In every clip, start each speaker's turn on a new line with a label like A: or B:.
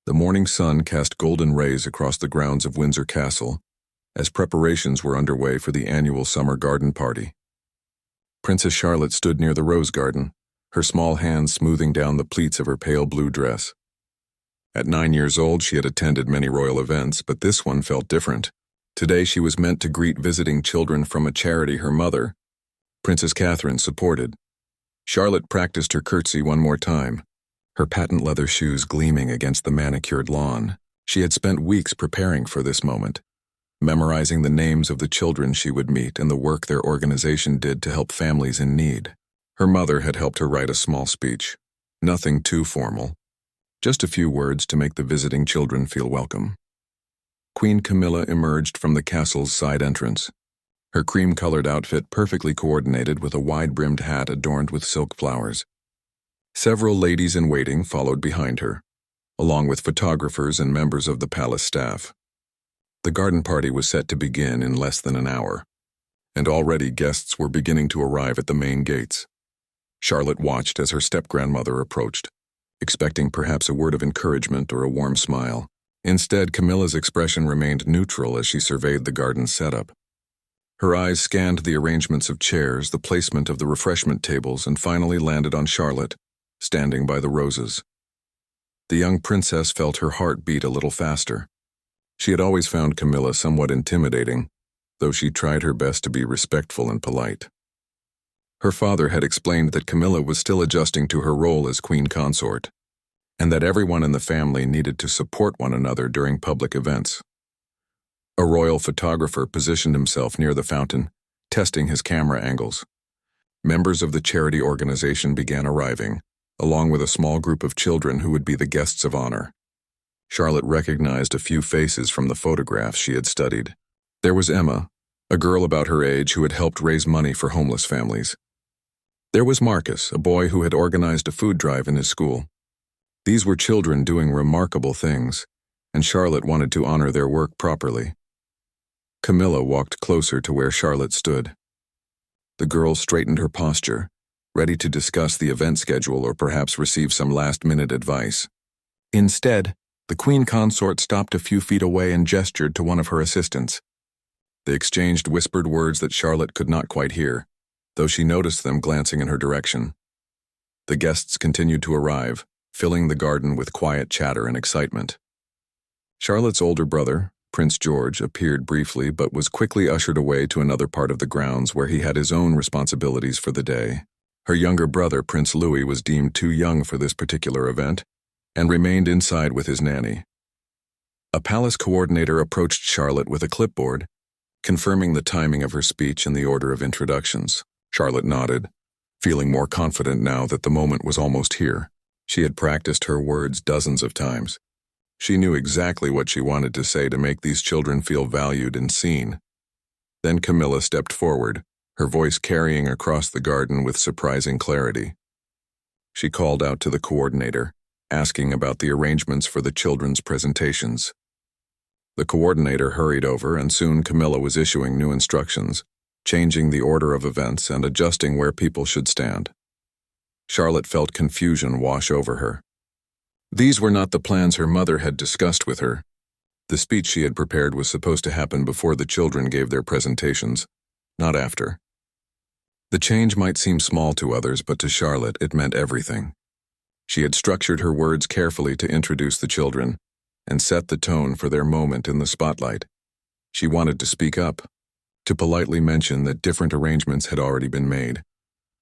A: The morning sun cast golden rays across the grounds of Windsor Castle as preparations were underway for the annual summer garden party. Princess Charlotte stood near the rose garden, her small hands smoothing down the pleats of her pale blue dress. At 9 years old, she had attended many royal events, but this one felt different. Today she was meant to greet visiting children from a charity her mother, Princess Catherine, supported. Charlotte practiced her curtsy one more time, her patent leather shoes gleaming against the manicured lawn. She had spent weeks preparing for this moment, memorizing the names of the children she would meet and the work their organization did to help families in need. Her mother had helped her write a small speech, nothing too formal, just a few words to make the visiting children feel welcome. Queen Camilla emerged from the castle's side entrance, her cream-colored outfit perfectly coordinated with a wide-brimmed hat adorned with silk flowers. Several ladies-in-waiting followed behind her, along with photographers and members of the palace staff. The garden party was set to begin in less than an hour, and already guests were beginning to arrive at the main gates. Charlotte watched as her step-grandmother approached, expecting perhaps a word of encouragement or a warm smile. Instead, Camilla's expression remained neutral as she surveyed the garden's setup. Her eyes scanned the arrangements of chairs, the placement of the refreshment tables, and finally landed on Charlotte, standing by the roses. The young princess felt her heart beat a little faster. She had always found Camilla somewhat intimidating, though she tried her best to be respectful and polite. Her father had explained that Camilla was still adjusting to her role as queen consort, and that everyone in the family needed to support one another during public events. A royal photographer positioned himself near the fountain, testing his camera angles. Members of the charity organization began arriving, along with a small group of children who would be the guests of honor. Charlotte recognized a few faces from the photographs she had studied. There was Emma, a girl about her age who had helped raise money for homeless families. There was Marcus, a boy who had organized a food drive in his school. These were children doing remarkable things, and Charlotte wanted to honor their work properly. Camilla walked closer to where Charlotte stood. The girl straightened her posture, ready to discuss the event schedule or perhaps receive some last-minute advice. Instead, the queen consort stopped a few feet away and gestured to one of her assistants. They exchanged whispered words that Charlotte could not quite hear, though she noticed them glancing in her direction. The guests continued to arrive, filling the garden with quiet chatter and excitement. Charlotte's older brother, Prince George, appeared briefly but was quickly ushered away to another part of the grounds where he had his own responsibilities for the day. Her younger brother, Prince Louis, was deemed too young for this particular event and remained inside with his nanny. A palace coordinator approached Charlotte with a clipboard, confirming the timing of her speech and the order of introductions. Charlotte nodded, feeling more confident now that the moment was almost here. She had practiced her words dozens of times. She knew exactly what she wanted to say to make these children feel valued and seen. Then Camilla stepped forward, her voice carrying across the garden with surprising clarity. She called out to the coordinator, asking about the arrangements for the children's presentations. The coordinator hurried over, and soon Camilla was issuing new instructions, changing the order of events and adjusting where people should stand. Charlotte felt confusion wash over her. These were not the plans her mother had discussed with her. The speech she had prepared was supposed to happen before the children gave their presentations, not after. The change might seem small to others, but to Charlotte it meant everything. She had structured her words carefully to introduce the children and set the tone for their moment in the spotlight. She wanted to speak up, to politely mention that different arrangements had already been made,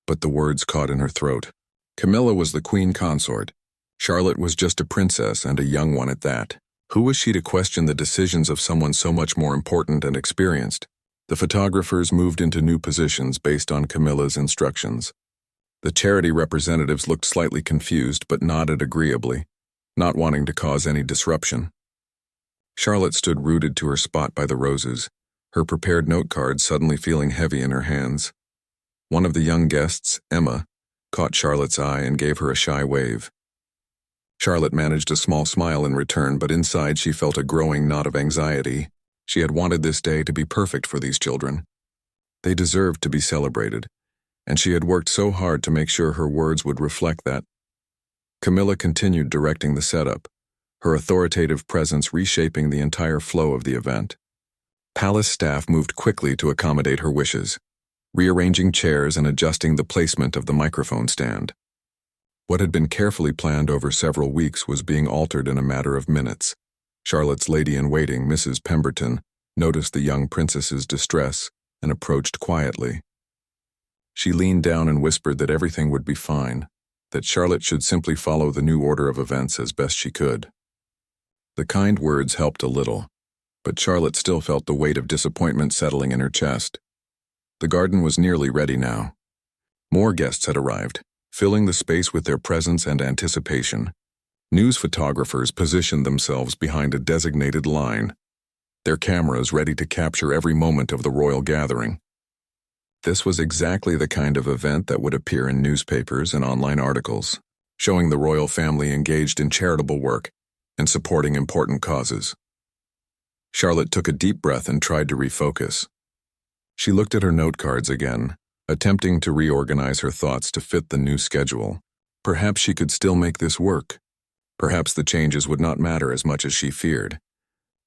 A: but the words caught in her throat. Camilla was the queen consort. Charlotte was just a princess, and a young one at that. Who was she to question the decisions of someone so much more important and experienced? The photographers moved into new positions based on Camilla's instructions. The charity representatives looked slightly confused but nodded agreeably, not wanting to cause any disruption. Charlotte stood rooted to her spot by the roses, her prepared note card suddenly feeling heavy in her hands. One of the young guests, Emma, caught Charlotte's eye and gave her a shy wave. Charlotte managed a small smile in return, but inside she felt a growing knot of anxiety. She had wanted this day to be perfect for these children. They deserved to be celebrated, and she had worked so hard to make sure her words would reflect that. Camilla continued directing the setup, her authoritative presence reshaping the entire flow of the event. Palace staff moved quickly to accommodate her wishes, rearranging chairs and adjusting the placement of the microphone stand. What had been carefully planned over several weeks was being altered in a matter of minutes. Charlotte's lady-in-waiting, Mrs. Pemberton, noticed the young princess's distress and approached quietly. She leaned down and whispered that everything would be fine, that Charlotte should simply follow the new order of events as best she could. The kind words helped a little, but Charlotte still felt the weight of disappointment settling in her chest. The garden was nearly ready now. More guests had arrived, filling the space with their presence and anticipation. News photographers positioned themselves behind a designated line, their cameras ready to capture every moment of the royal gathering. This was exactly the kind of event that would appear in newspapers and online articles, showing the royal family engaged in charitable work and supporting important causes. Charlotte took a deep breath and tried to refocus. She looked at her note cards again, attempting to reorganize her thoughts to fit the new schedule. Perhaps she could still make this work. Perhaps the changes would not matter as much as she feared.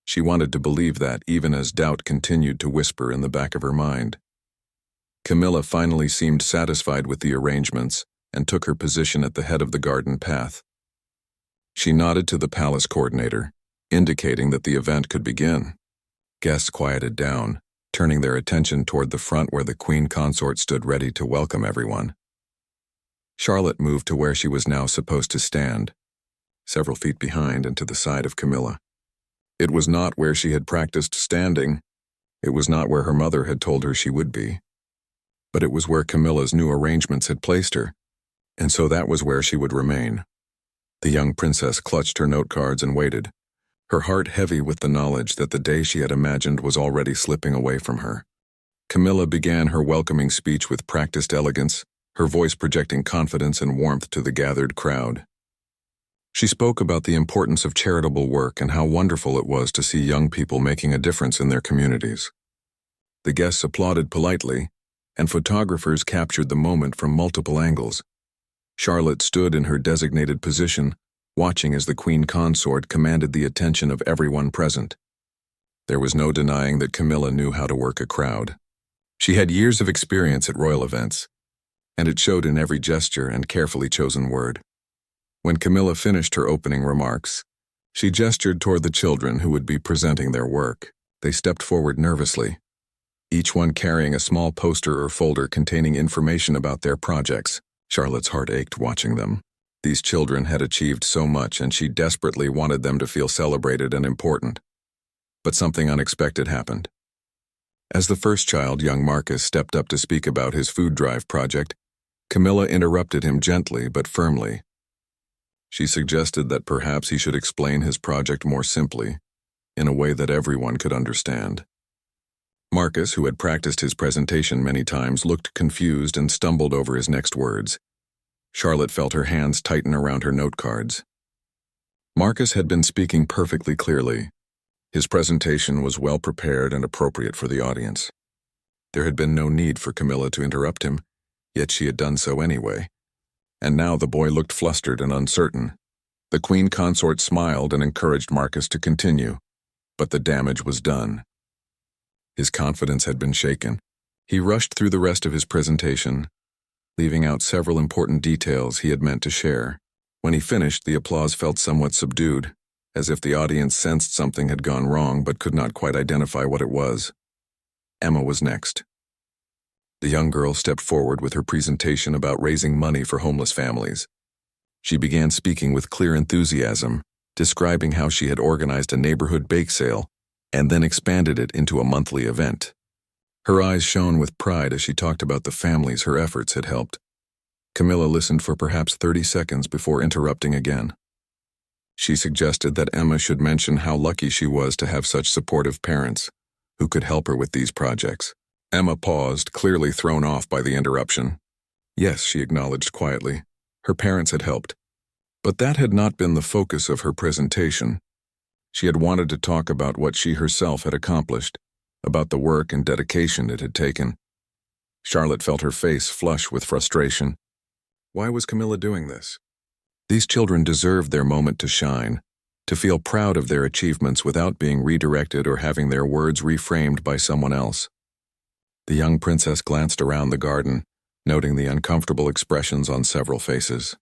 A: She wanted to believe that, even as doubt continued to whisper in the back of her mind. Camilla finally seemed satisfied with the arrangements and took her position at the head of the garden path. She nodded to the palace coordinator, indicating that the event could begin. Guests quieted down, turning their attention toward the front where the queen consort stood ready to welcome everyone. Charlotte moved to where she was now supposed to stand, several feet behind and to the side of Camilla. It was not where she had practiced standing. It was not where her mother had told her she would be. But it was where Camilla's new arrangements had placed her, and so that was where she would remain. The young princess clutched her note cards and waited, her heart heavy with the knowledge that the day she had imagined was already slipping away from her. Camilla began her welcoming speech with practiced elegance, her voice projecting confidence and warmth to the gathered crowd. She spoke about the importance of charitable work and how wonderful it was to see young people making a difference in their communities. The guests applauded politely, and photographers captured the moment from multiple angles. Charlotte stood in her designated position, watching as the queen consort commanded the attention of everyone present. There was no denying that Camilla knew how to work a crowd. She had years of experience at royal events, and it showed in every gesture and carefully chosen word. When Camilla finished her opening remarks, she gestured toward the children who would be presenting their work. They stepped forward nervously, each one carrying a small poster or folder containing information about their projects. Charlotte's heart ached watching them. These children had achieved so much, and she desperately wanted them to feel celebrated and important. But something unexpected happened. As the first child, young Marcus, stepped up to speak about his food drive project, Camilla interrupted him gently but firmly. She suggested that perhaps he should explain his project more simply, in a way that everyone could understand. Marcus, who had practiced his presentation many times, looked confused and stumbled over his next words. Charlotte felt her hands tighten around her note cards. Marcus had been speaking perfectly clearly. His presentation was well prepared and appropriate for the audience. There had been no need for Camilla to interrupt him, yet she had done so anyway. And now the boy looked flustered and uncertain. The queen consort smiled and encouraged Marcus to continue, but the damage was done. His confidence had been shaken. He rushed through the rest of his presentation, leaving out several important details he had meant to share. When he finished, the applause felt somewhat subdued, as if the audience sensed something had gone wrong but could not quite identify what it was. Emma was next. The young girl stepped forward with her presentation about raising money for homeless families. She began speaking with clear enthusiasm, describing how she had organized a neighborhood bake sale and then expanded it into a monthly event. Her eyes shone with pride as she talked about the families her efforts had helped. Camilla listened for perhaps 30 seconds before interrupting again. She suggested that Emma should mention how lucky she was to have such supportive parents who could help her with these projects. Emma paused, clearly thrown off by the interruption. Yes, she acknowledged quietly. Her parents had helped. But that had not been the focus of her presentation. She had wanted to talk about what she herself had accomplished, about the work and dedication it had taken. Charlotte felt her face flush with frustration. Why was Camilla doing this? These children deserved their moment to shine, to feel proud of their achievements without being redirected or having their words reframed by someone else. The young princess glanced around the garden, noting the uncomfortable expressions on several faces.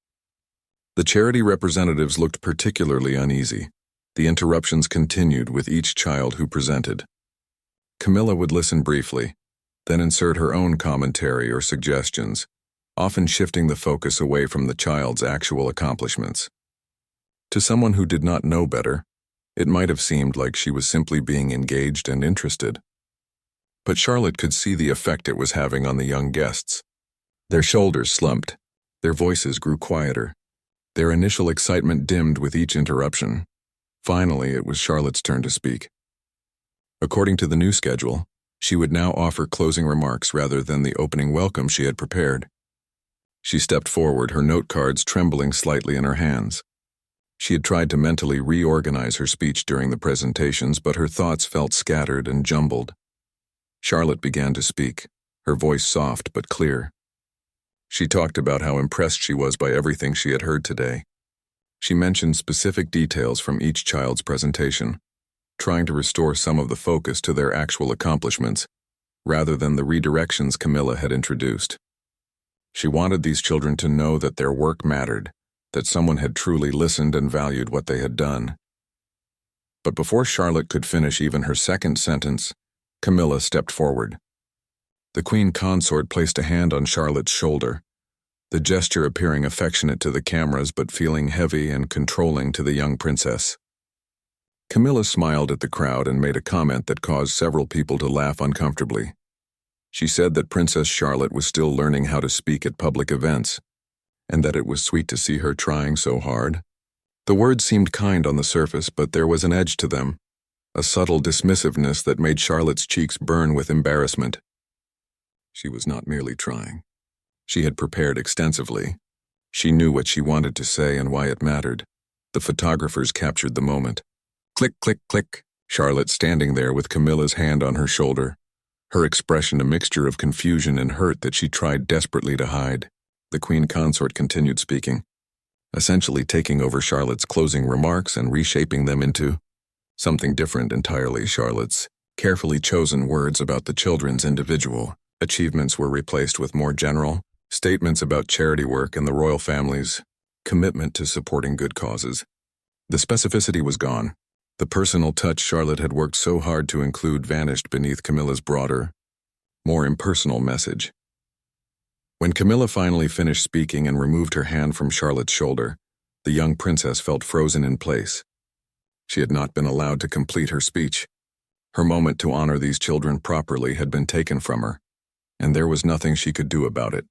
A: The charity representatives looked particularly uneasy. The interruptions continued with each child who presented. Camilla would listen briefly, then insert her own commentary or suggestions, often shifting the focus away from the child's actual accomplishments. To someone who did not know better, it might have seemed like she was simply being engaged and interested. But Charlotte could see the effect it was having on the young guests. Their shoulders slumped, their voices grew quieter, their initial excitement dimmed with each interruption. Finally, it was Charlotte's turn to speak. According to the new schedule, she would now offer closing remarks rather than the opening welcome she had prepared. She stepped forward, her note cards trembling slightly in her hands. She had tried to mentally reorganize her speech during the presentations, but her thoughts felt scattered and jumbled. Charlotte began to speak, her voice soft but clear. She talked about how impressed she was by everything she had heard today. She mentioned specific details from each child's presentation, trying to restore some of the focus to their actual accomplishments, rather than the redirections Camilla had introduced. She wanted these children to know that their work mattered, that someone had truly listened and valued what they had done. But before Charlotte could finish even her second sentence, Camilla stepped forward. The queen consort placed a hand on Charlotte's shoulder, the gesture appearing affectionate to the cameras but feeling heavy and controlling to the young princess. Camilla smiled at the crowd and made a comment that caused several people to laugh uncomfortably. She said that Princess Charlotte was still learning how to speak at public events, and that it was sweet to see her trying so hard. The words seemed kind on the surface, but there was an edge to them, a subtle dismissiveness that made Charlotte's cheeks burn with embarrassment. She was not merely trying. She had prepared extensively. She knew what she wanted to say and why it mattered. The photographers captured the moment. Click, click, click. Charlotte standing there with Camilla's hand on her shoulder, her expression a mixture of confusion and hurt that she tried desperately to hide. The queen consort continued speaking, essentially taking over Charlotte's closing remarks and reshaping them into something different entirely. Charlotte's carefully chosen words about the children's individual achievements were replaced with more general statements about charity work and the royal family's commitment to supporting good causes. The specificity was gone. The personal touch Charlotte had worked so hard to include vanished beneath Camilla's broader, more impersonal message. When Camilla finally finished speaking and removed her hand from Charlotte's shoulder, the young princess felt frozen in place. She had not been allowed to complete her speech. Her moment to honor these children properly had been taken from her, and there was nothing she could do about it.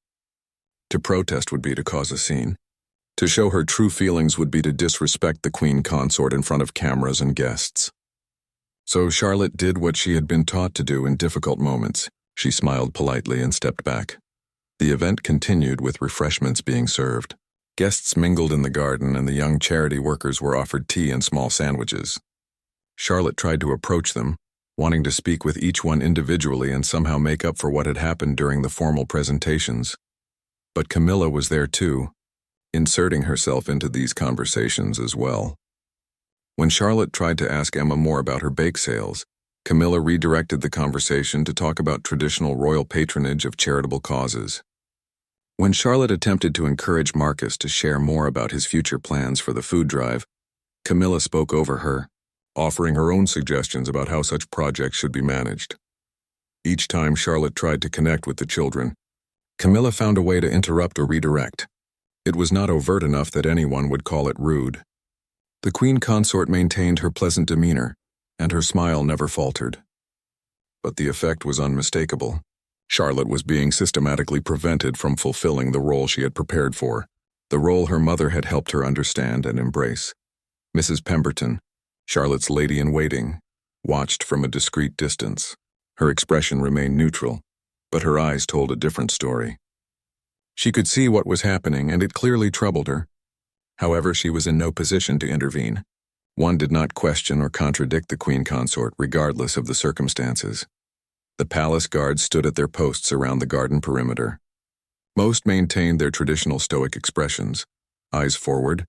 A: To protest would be to cause a scene. To show her true feelings would be to disrespect the queen consort in front of cameras and guests. So Charlotte did what she had been taught to do in difficult moments. She smiled politely and stepped back. The event continued with refreshments being served. Guests mingled in the garden and the young charity workers were offered tea and small sandwiches. Charlotte tried to approach them, wanting to speak with each one individually and somehow make up for what had happened during the formal presentations. But Camilla was there too, inserting herself into these conversations as well. When Charlotte tried to ask Emma more about her bake sales, Camilla redirected the conversation to talk about traditional royal patronage of charitable causes. When Charlotte attempted to encourage Marcus to share more about his future plans for the food drive, Camilla spoke over her, offering her own suggestions about how such projects should be managed. Each time Charlotte tried to connect with the children, Camilla found a way to interrupt or redirect. It was not overt enough that anyone would call it rude. The queen consort maintained her pleasant demeanor, and her smile never faltered. But the effect was unmistakable. Charlotte was being systematically prevented from fulfilling the role she had prepared for, the role her mother had helped her understand and embrace. Mrs. Pemberton, Charlotte's lady-in-waiting, watched from a discreet distance. Her expression remained neutral, but her eyes told a different story. She could see what was happening, and it clearly troubled her. However, she was in no position to intervene. One did not question or contradict the queen consort, regardless of the circumstances. The palace guards stood at their posts around the garden perimeter. Most maintained their traditional stoic expressions, eyes forward,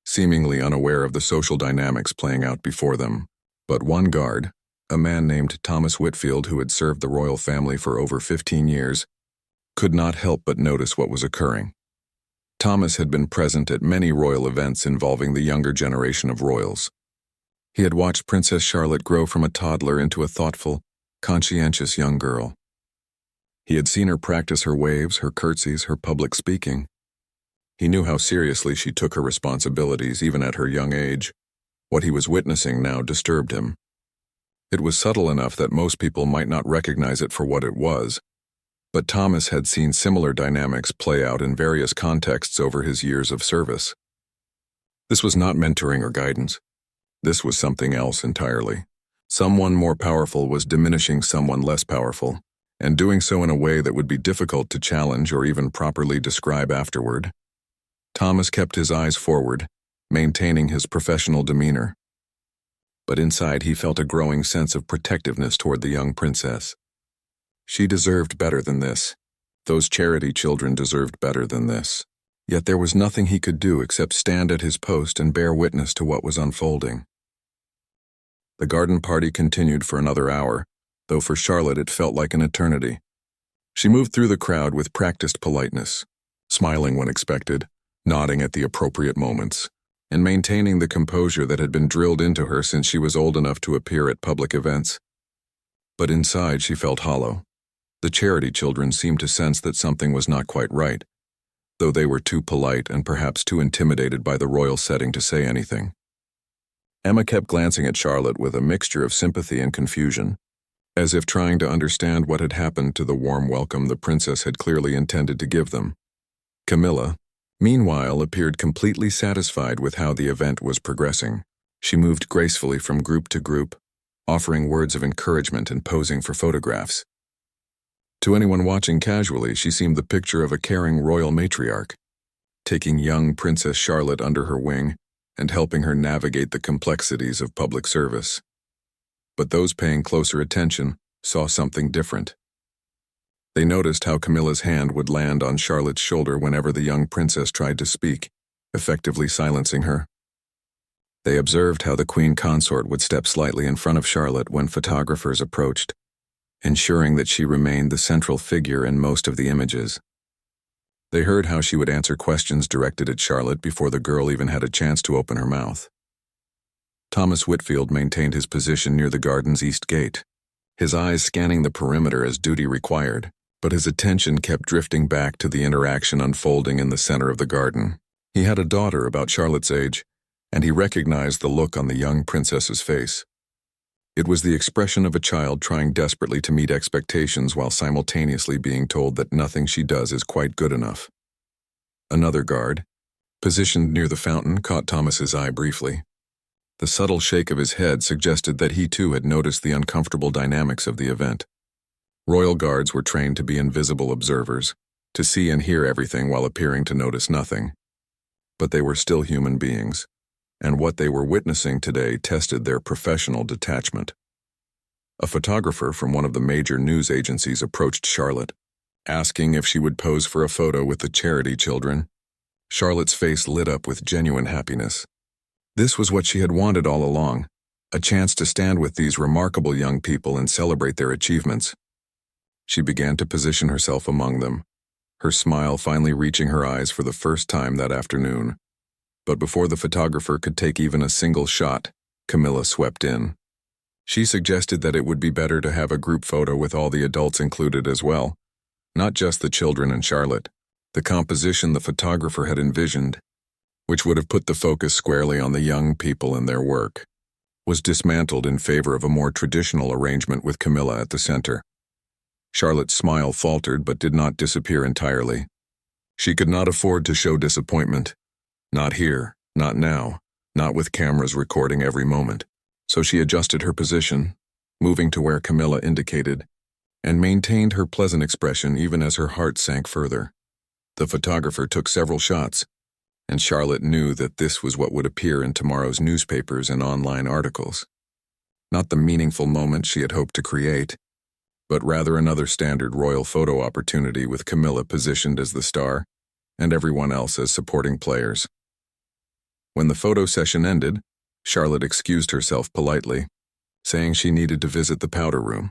A: seemingly unaware of the social dynamics playing out before them. But one guard, a man named Thomas Whitfield who had served the royal family for over 15 years, could not help but notice what was occurring. Thomas had been present at many royal events involving the younger generation of royals. He had watched Princess Charlotte grow from a toddler into a thoughtful, conscientious young girl. He had seen her practice her waves, her curtsies, her public speaking. He knew how seriously she took her responsibilities even at her young age. What he was witnessing now disturbed him. It was subtle enough that most people might not recognize it for what it was, but Thomas had seen similar dynamics play out in various contexts over his years of service. This was not mentoring or guidance. This was something else entirely. Someone more powerful was diminishing someone less powerful, and doing so in a way that would be difficult to challenge or even properly describe afterward. Thomas kept his eyes forward, maintaining his professional demeanor. But inside he felt a growing sense of protectiveness toward the young princess. She deserved better than this. Those charity children deserved better than this. Yet there was nothing he could do except stand at his post and bear witness to what was unfolding. The garden party continued for another hour, though for Charlotte it felt like an eternity. She moved through the crowd with practiced politeness, smiling when expected, nodding at the appropriate moments, and maintaining the composure that had been drilled into her since she was old enough to appear at public events. But inside she felt hollow. The charity children seemed to sense that something was not quite right, though they were too polite and perhaps too intimidated by the royal setting to say anything. Emma kept glancing at Charlotte with a mixture of sympathy and confusion, as if trying to understand what had happened to the warm welcome the princess had clearly intended to give them. Camilla, meanwhile, appeared completely satisfied with how the event was progressing. She moved gracefully from group to group, offering words of encouragement and posing for photographs. To anyone watching casually, she seemed the picture of a caring royal matriarch, taking young Princess Charlotte under her wing and helping her navigate the complexities of public service. But those paying closer attention saw something different. They noticed how Camilla's hand would land on Charlotte's shoulder whenever the young princess tried to speak, effectively silencing her. They observed how the queen consort would step slightly in front of Charlotte when photographers approached, ensuring that she remained the central figure in most of the images. They heard how she would answer questions directed at Charlotte before the girl even had a chance to open her mouth. Thomas Whitfield maintained his position near the garden's east gate, his eyes scanning the perimeter as duty required, but his attention kept drifting back to the interaction unfolding in the center of the garden. He had a daughter about Charlotte's age, and he recognized the look on the young princess's face. It was the expression of a child trying desperately to meet expectations while simultaneously being told that nothing she does is quite good enough. Another guard, positioned near the fountain, caught Thomas's eye briefly. The subtle shake of his head suggested that he too had noticed the uncomfortable dynamics of the event. Royal guards were trained to be invisible observers, to see and hear everything while appearing to notice nothing. But they were still human beings, and what they were witnessing today tested their professional detachment. A photographer from one of the major news agencies approached Charlotte, asking if she would pose for a photo with the charity children. Charlotte's face lit up with genuine happiness. This was what she had wanted all along, a chance to stand with these remarkable young people and celebrate their achievements. She began to position herself among them, her smile finally reaching her eyes for the first time that afternoon. But before the photographer could take even a single shot, Camilla swept in. She suggested that it would be better to have a group photo with all the adults included as well, not just the children and Charlotte. The composition the photographer had envisioned, which would have put the focus squarely on the young people and their work, was dismantled in favor of a more traditional arrangement with Camilla at the center. Charlotte's smile faltered but did not disappear entirely. She could not afford to show disappointment. Not here, not now, not with cameras recording every moment. So she adjusted her position, moving to where Camilla indicated, and maintained her pleasant expression even as her heart sank further. The photographer took several shots, and Charlotte knew that this was what would appear in tomorrow's newspapers and online articles. Not the meaningful moment she had hoped to create, but rather another standard royal photo opportunity with Camilla positioned as the star and everyone else as supporting players. When the photo session ended, Charlotte excused herself politely, saying she needed to visit the powder room.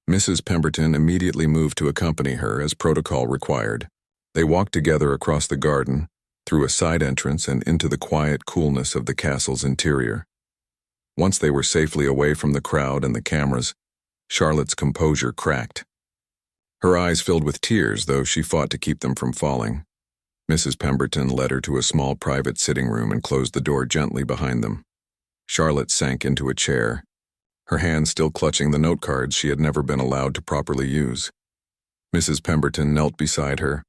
A: Mrs. Pemberton immediately moved to accompany her as protocol required. They walked together across the garden, through a side entrance and into the quiet coolness of the castle's interior. Once they were safely away from the crowd and the cameras, Charlotte's composure cracked. Her eyes filled with tears, though she fought to keep them from falling. Mrs. Pemberton led her to a small private sitting room and closed the door gently behind them. Charlotte sank into a chair, her hands still clutching the note cards she had never been allowed to properly use. Mrs. Pemberton knelt beside her,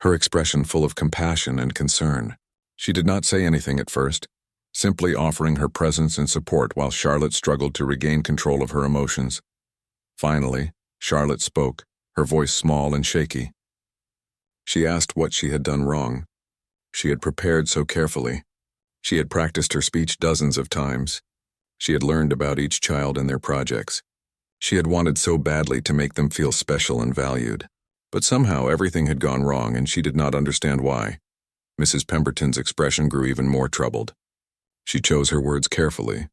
A: her expression full of compassion and concern. She did not say anything at first, simply offering her presence and support while Charlotte struggled to regain control of her emotions. Finally, Charlotte spoke, her voice small and shaky. She asked what she had done wrong. She had prepared so carefully. She had practiced her speech dozens of times. She had learned about each child and their projects. She had wanted so badly to make them feel special and valued. But somehow everything had gone wrong and she did not understand why. Mrs. Pemberton's expression grew even more troubled. She chose her words carefully,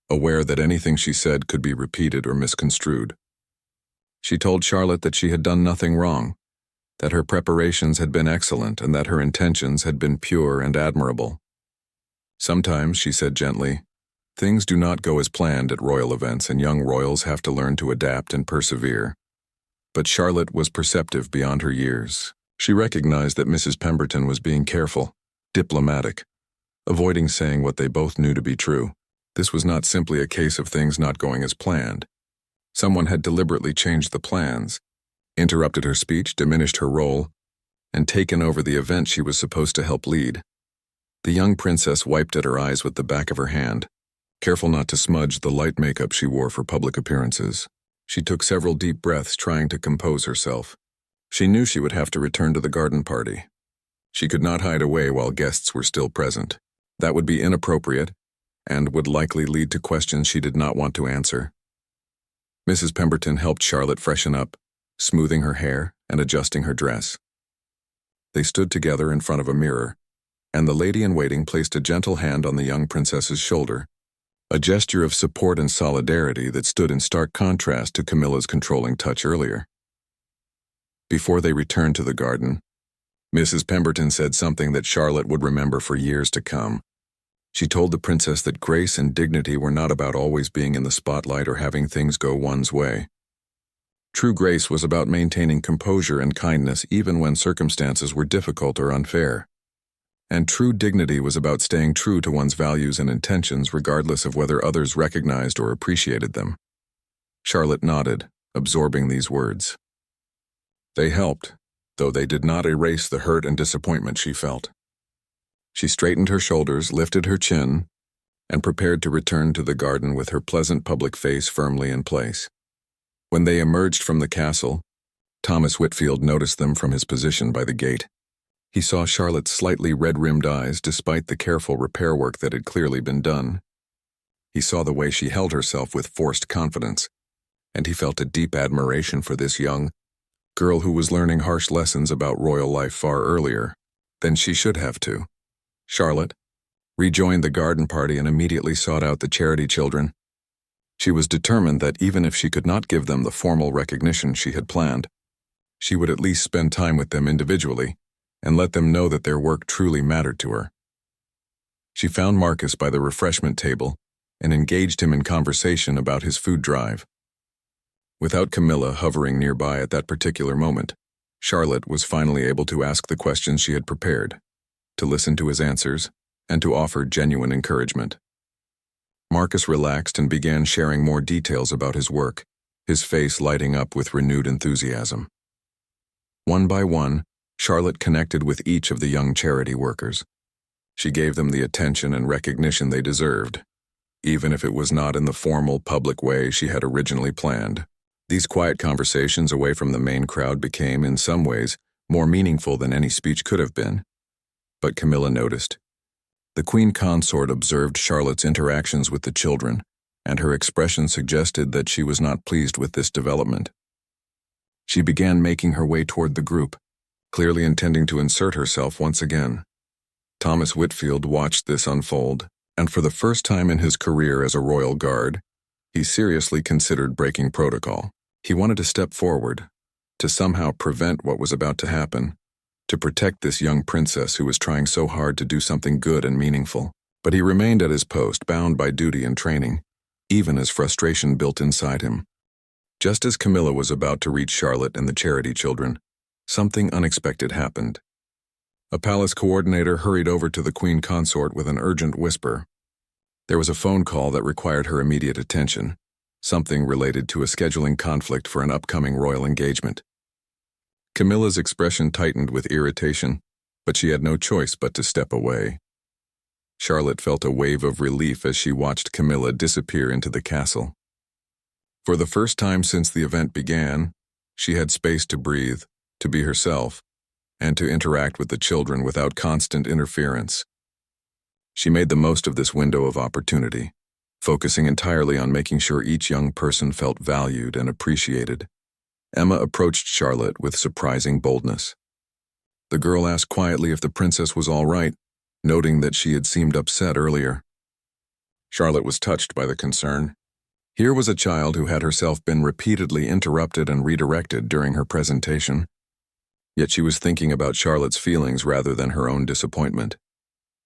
A: aware that anything she said could be repeated or misconstrued. She told Charlotte that she had done nothing wrong, that her preparations had been excellent and that her intentions had been pure and admirable. Sometimes, she said gently, things do not go as planned at royal events and young royals have to learn to adapt and persevere. But Charlotte was perceptive beyond her years. She recognized that Mrs. Pemberton was being careful, diplomatic, avoiding saying what they both knew to be true. This was not simply a case of things not going as planned. Someone had deliberately changed the plans, interrupted her speech, diminished her role, and taken over the event she was supposed to help lead. The young princess wiped at her eyes with the back of her hand, careful not to smudge the light makeup she wore for public appearances. She took several deep breaths, trying to compose herself. She knew she would have to return to the garden party. She could not hide away while guests were still present. That would be inappropriate and would likely lead to questions she did not want to answer. Mrs. Pemberton helped Charlotte freshen up, smoothing her hair and adjusting her dress. They stood together in front of a mirror, and the lady-in-waiting placed a gentle hand on the young princess's shoulder, a gesture of support and solidarity that stood in stark contrast to Camilla's controlling touch earlier. Before they returned to the garden, Mrs. Pemberton said something that Charlotte would remember for years to come. She told the princess that grace and dignity were not about always being in the spotlight or having things go one's way. True grace was about maintaining composure and kindness even when circumstances were difficult or unfair. And true dignity was about staying true to one's values and intentions regardless of whether others recognized or appreciated them. Charlotte nodded, absorbing these words. They helped, though they did not erase the hurt and disappointment she felt. She straightened her shoulders, lifted her chin, and prepared to return to the garden with her pleasant public face firmly in place. When they emerged from the castle, Thomas Whitfield noticed them from his position by the gate. He saw Charlotte's slightly red-rimmed eyes despite the careful repair work that had clearly been done. He saw the way she held herself with forced confidence, and he felt a deep admiration for this young girl who was learning harsh lessons about royal life far earlier than she should have to. Charlotte rejoined the garden party and immediately sought out the charity children. She was determined that even if she could not give them the formal recognition she had planned, she would at least spend time with them individually and let them know that their work truly mattered to her. She found Marcus by the refreshment table and engaged him in conversation about his food drive. Without Camilla hovering nearby at that particular moment, Charlotte was finally able to ask the questions she had prepared, to listen to his answers, and to offer genuine encouragement. Marcus relaxed and began sharing more details about his work, his face lighting up with renewed enthusiasm. One by one, Charlotte connected with each of the young charity workers. She gave them the attention and recognition they deserved, even if it was not in the formal, public way she had originally planned. These quiet conversations away from the main crowd became, in some ways, more meaningful than any speech could have been. But Camilla noticed. The Queen Consort observed Charlotte's interactions with the children, and her expression suggested that she was not pleased with this development. She began making her way toward the group, clearly intending to insert herself once again. Thomas Whitfield watched this unfold, and for the first time in his career as a royal guard, he seriously considered breaking protocol. He wanted to step forward, to somehow prevent what was about to happen, to protect this young princess who was trying so hard to do something good and meaningful. But he remained at his post, bound by duty and training, even as frustration built inside him. Just as Camilla was about to reach Charlotte and the charity children, something unexpected happened. A palace coordinator hurried over to the queen consort with an urgent whisper. There was a phone call that required her immediate attention, something related to a scheduling conflict for an upcoming royal engagement. Camilla's expression tightened with irritation, but she had no choice but to step away. Charlotte felt a wave of relief as she watched Camilla disappear into the castle. For the first time since the event began, she had space to breathe, to be herself, and to interact with the children without constant interference. She made the most of this window of opportunity, focusing entirely on making sure each young person felt valued and appreciated. Emma approached Charlotte with surprising boldness. The girl asked quietly if the princess was all right, noting that she had seemed upset earlier. Charlotte was touched by the concern. Here was a child who had herself been repeatedly interrupted and redirected during her presentation. Yet she was thinking about Charlotte's feelings rather than her own disappointment.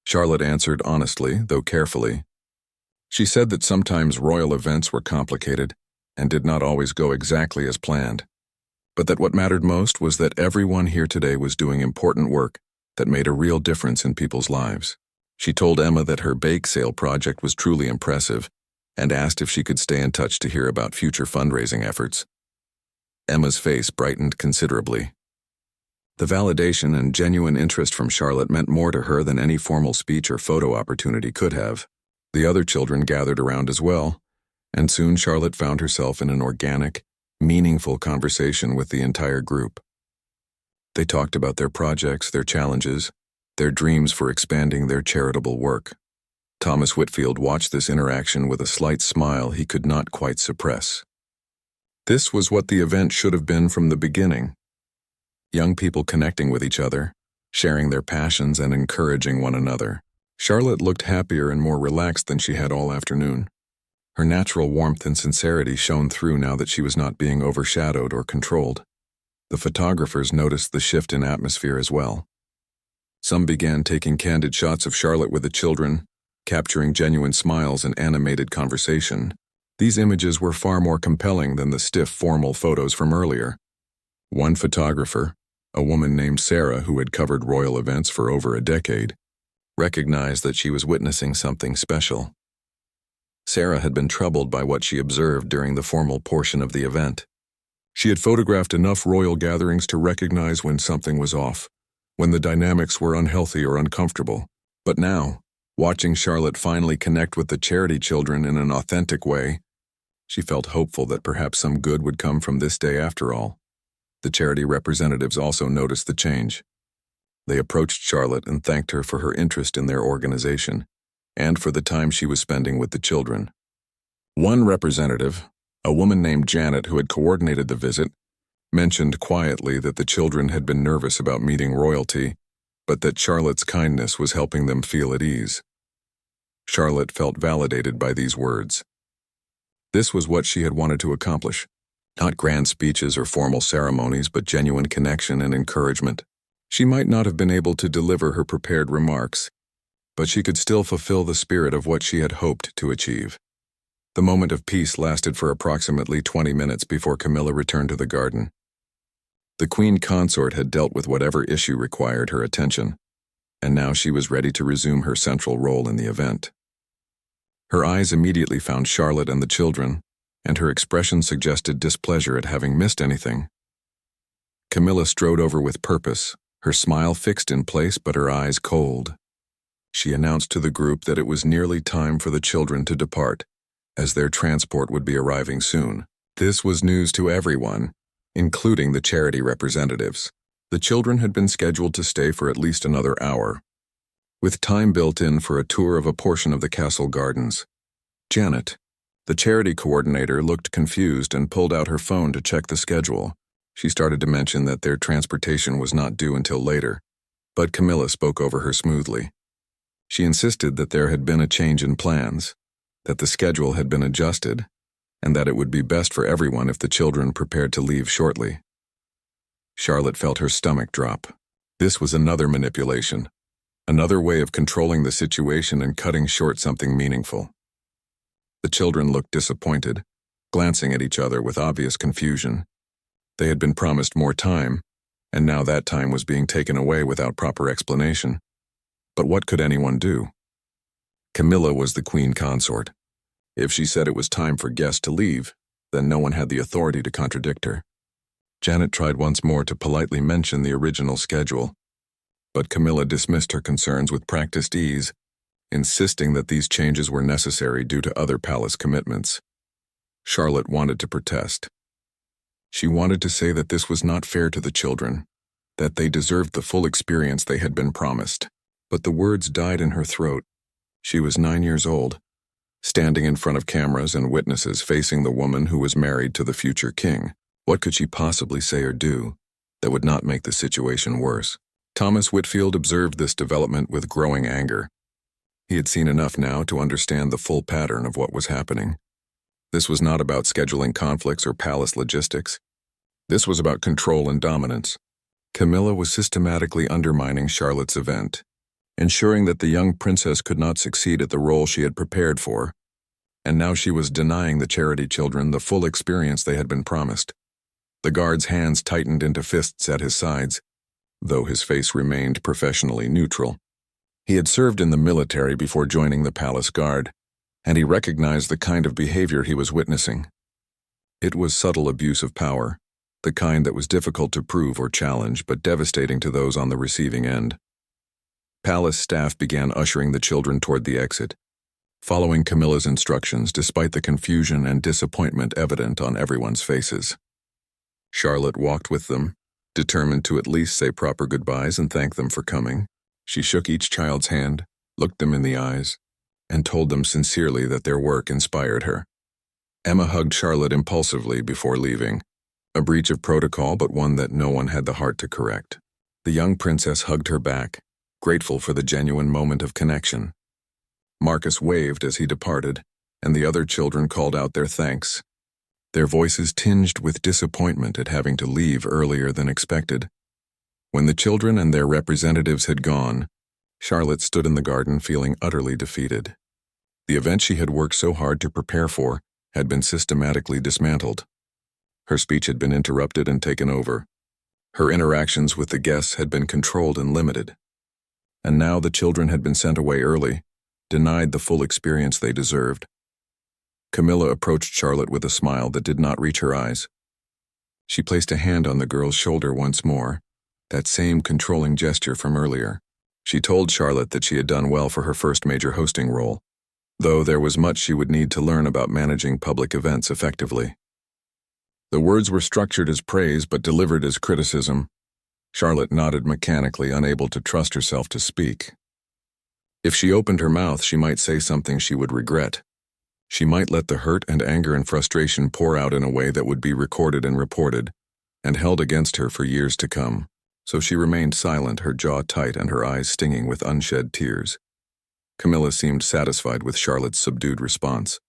A: Charlotte answered honestly, though carefully. She said that sometimes royal events were complicated and did not always go exactly as planned, but that what mattered most was that everyone here today was doing important work that made a real difference in people's lives. She told Emma that her bake sale project was truly impressive and asked if she could stay in touch to hear about future fundraising efforts. Emma's face brightened considerably. The validation and genuine interest from Charlotte meant more to her than any formal speech or photo opportunity could have. The other children gathered around as well, and soon Charlotte found herself in an organic, meaningful conversation with the entire group. They talked about their projects, their challenges, their dreams for expanding their charitable work. Thomas Whitfield watched this interaction with a slight smile he could not quite suppress. This was what the event should have been from the beginning. Young people connecting with each other, sharing their passions and encouraging one another. Charlotte looked happier and more relaxed than she had all afternoon. Her natural warmth and sincerity shone through now that she was not being overshadowed or controlled. The photographers noticed the shift in atmosphere as well. Some began taking candid shots of Charlotte with the children, capturing genuine smiles and animated conversation. These images were far more compelling than the stiff, formal photos from earlier. One photographer, a woman named Sarah who had covered royal events for over a decade, recognized that she was witnessing something special. Sarah had been troubled by what she observed during the formal portion of the event. She had photographed enough royal gatherings to recognize when something was off, when the dynamics were unhealthy or uncomfortable. But now, watching Charlotte finally connect with the charity children in an authentic way, she felt hopeful that perhaps some good would come from this day after all. The charity representatives also noticed the change. They approached Charlotte and thanked her for her interest in their organization and for the time she was spending with the children. One representative, a woman named Janet who had coordinated the visit, mentioned quietly that the children had been nervous about meeting royalty, but that Charlotte's kindness was helping them feel at ease. Charlotte felt validated by these words. This was what she had wanted to accomplish. Not grand speeches or formal ceremonies, but genuine connection and encouragement. She might not have been able to deliver her prepared remarks, but she could still fulfill the spirit of what she had hoped to achieve. The moment of peace lasted for approximately 20 minutes before Camilla returned to the garden. The queen consort had dealt with whatever issue required her attention, and now she was ready to resume her central role in the event. Her eyes immediately found Charlotte and the children, and her expression suggested displeasure at having missed anything. Camilla strode over with purpose, her smile fixed in place but her eyes cold. She announced to the group that it was nearly time for the children to depart, as their transport would be arriving soon. This was news to everyone, including the charity representatives. The children had been scheduled to stay for at least another hour, with time built in for a tour of a portion of the castle gardens. Janet, the charity coordinator, looked confused and pulled out her phone to check the schedule. She started to mention that their transportation was not due until later, but Camilla spoke over her smoothly. She insisted that there had been a change in plans, that the schedule had been adjusted, and that it would be best for everyone if the children prepared to leave shortly. Charlotte felt her stomach drop. This was another manipulation, another way of controlling the situation and cutting short something meaningful. The children looked disappointed, glancing at each other with obvious confusion. They had been promised more time, and now that time was being taken away without proper explanation. But what could anyone do? Camilla was the queen consort. If she said it was time for guests to leave, then no one had the authority to contradict her. Janet tried once more to politely mention the original schedule, but Camilla dismissed her concerns with practiced ease, insisting that these changes were necessary due to other palace commitments. Charlotte wanted to protest. She wanted to say that this was not fair to the children, that they deserved the full experience they had been promised. But the words died in her throat. She was 9 years old, standing in front of cameras and witnesses facing the woman who was married to the future king. What could she possibly say or do that would not make the situation worse? Thomas Whitfield observed this development with growing anger. He had seen enough now to understand the full pattern of what was happening. This was not about scheduling conflicts or palace logistics. This was about control and dominance. Camilla was systematically undermining Charlotte's event, ensuring that the young princess could not succeed at the role she had prepared for, and now she was denying the charity children the full experience they had been promised. The guard's hands tightened into fists at his sides, though his face remained professionally neutral. He had served in the military before joining the palace guard, and he recognized the kind of behavior he was witnessing. It was subtle abuse of power, the kind that was difficult to prove or challenge but devastating to those on the receiving end. Palace staff began ushering the children toward the exit, following Camilla's instructions despite the confusion and disappointment evident on everyone's faces. Charlotte walked with them, determined to at least say proper goodbyes and thank them for coming. She shook each child's hand, looked them in the eyes, and told them sincerely that their work inspired her. Emma hugged Charlotte impulsively before leaving, a breach of protocol but one that no one had the heart to correct. The young princess hugged her back, grateful for the genuine moment of connection. Marcus waved as he departed, and the other children called out their thanks, their voices tinged with disappointment at having to leave earlier than expected. When the children and their representatives had gone, Charlotte stood in the garden feeling utterly defeated. The event she had worked so hard to prepare for had been systematically dismantled. Her speech had been interrupted and taken over. Her interactions with the guests had been controlled and limited. And now the children had been sent away early, denied the full experience they deserved. Camilla approached Charlotte with a smile that did not reach her eyes. She placed a hand on the girl's shoulder once more, that same controlling gesture from earlier. She told Charlotte that she had done well for her first major hosting role, though there was much she would need to learn about managing public events effectively. The words were structured as praise but delivered as criticism. Charlotte nodded mechanically, unable to trust herself to speak. If she opened her mouth, she might say something she would regret. She might let the hurt and anger and frustration pour out in a way that would be recorded and reported, and held against her for years to come. So she remained silent, her jaw tight and her eyes stinging with unshed tears. Camilla seemed satisfied with Charlotte's subdued response.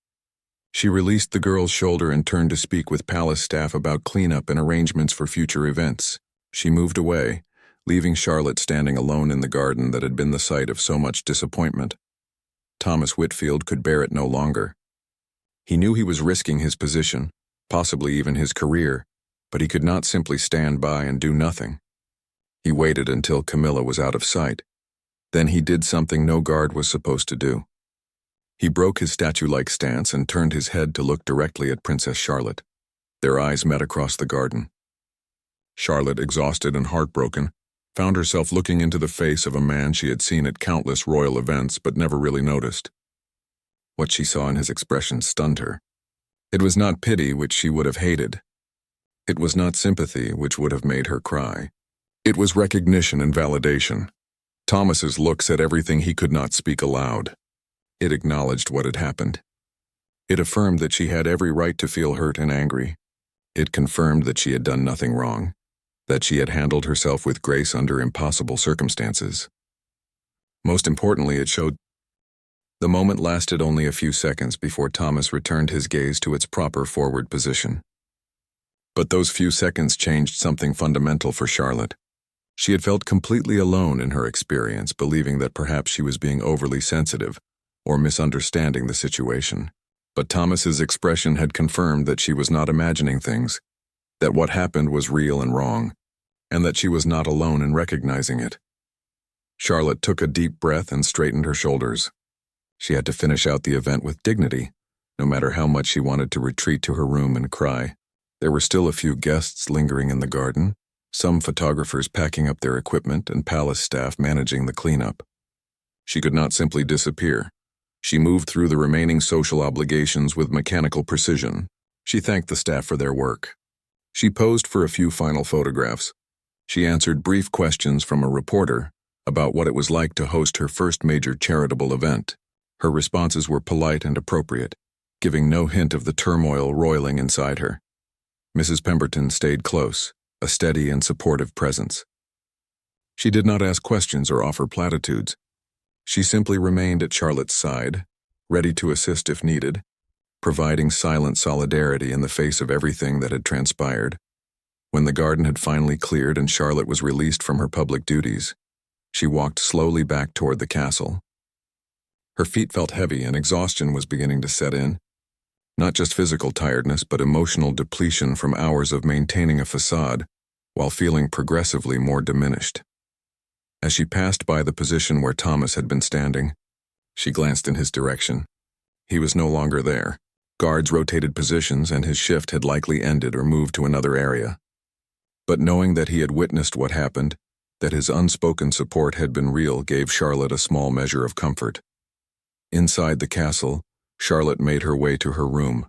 A: She released the girl's shoulder and turned to speak with palace staff about cleanup and arrangements for future events. She moved away, leaving Charlotte standing alone in the garden that had been the site of so much disappointment. Thomas Whitfield could bear it no longer. He knew he was risking his position, possibly even his career, but he could not simply stand by and do nothing. He waited until Camilla was out of sight. Then he did something no guard was supposed to do. He broke his statue-like stance and turned his head to look directly at Princess Charlotte. Their eyes met across the garden. Charlotte, exhausted and heartbroken, found herself looking into the face of a man she had seen at countless royal events but never really noticed. What she saw in his expression stunned her. It was not pity, which she would have hated. It was not sympathy, which would have made her cry. It was recognition and validation. Thomas's look said everything he could not speak aloud. It acknowledged what had happened. It affirmed that she had every right to feel hurt and angry. It confirmed that she had done nothing wrong, that she had handled herself with grace under impossible circumstances. Most importantly, it showed. The moment lasted only a few seconds before Thomas returned his gaze to its proper forward position. But those few seconds changed something fundamental for Charlotte. She had felt completely alone in her experience, believing that perhaps she was being overly sensitive or misunderstanding the situation. But Thomas's expression had confirmed that she was not imagining things, that what happened was real and wrong, and that she was not alone in recognizing it. Charlotte took a deep breath and straightened her shoulders. She had to finish out the event with dignity, no matter how much she wanted to retreat to her room and cry. There were still a few guests lingering in the garden, some photographers packing up their equipment and palace staff managing the cleanup. She could not simply disappear. She moved through the remaining social obligations with mechanical precision. She thanked the staff for their work. She posed for a few final photographs. She answered brief questions from a reporter about what it was like to host her first major charitable event. Her responses were polite and appropriate, giving no hint of the turmoil roiling inside her. Mrs. Pemberton stayed close, a steady and supportive presence. She did not ask questions or offer platitudes. She simply remained at Charlotte's side, ready to assist if needed, providing silent solidarity in the face of everything that had transpired. When the garden had finally cleared and Charlotte was released from her public duties, she walked slowly back toward the castle. Her feet felt heavy and exhaustion was beginning to set in. Not just physical tiredness, but emotional depletion from hours of maintaining a facade while feeling progressively more diminished. As she passed by the position where Thomas had been standing, she glanced in his direction. He was no longer there. Guards rotated positions and his shift had likely ended or moved to another area. But knowing that he had witnessed what happened, that his unspoken support had been real, gave Charlotte a small measure of comfort. Inside the castle, Charlotte made her way to her room.